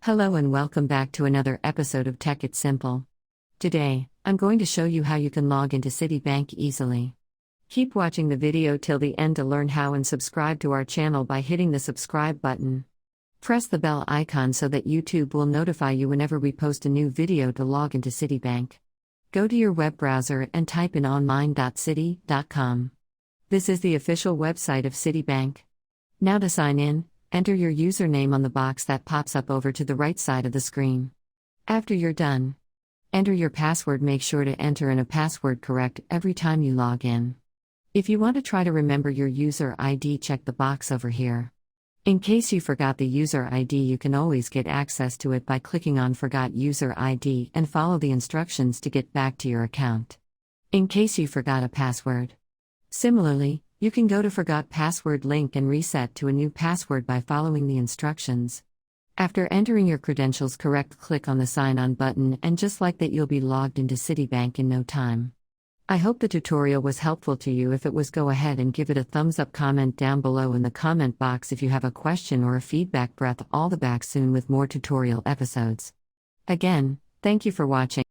Hello and welcome back to another episode of Tech It's Simple. Today, I'm going to show you how you can log into Citibank easily. Keep watching the video till the end to learn how and subscribe to our channel by hitting the subscribe button. Press the bell icon so that YouTube will notify you whenever we post a new video to log into Citibank. Go to your web browser and type in online.citi.com. This is the official website of Citibank. Now to sign in, enter your username on the box that pops up over to the right side of the screen. After you're done, enter your password. Make sure to enter in a password correct every time you log in. If you want to try to remember your user ID, check the box over here. In case you forgot the user ID, you can always get access to it by clicking on Forgot User ID and follow the instructions to get back to your account. In case you forgot a password. Similarly, you can go to Forgot Password link and reset to a new password by following the instructions. After entering your credentials correct, click on the Sign On button, and just like that you'll be logged into Citibank in no time. I hope the tutorial was helpful to you. If it was, go ahead and give it a thumbs up. Comment down below in the comment box if you have a question or a feedback. All the back soon with more tutorial episodes. Again, thank you for watching.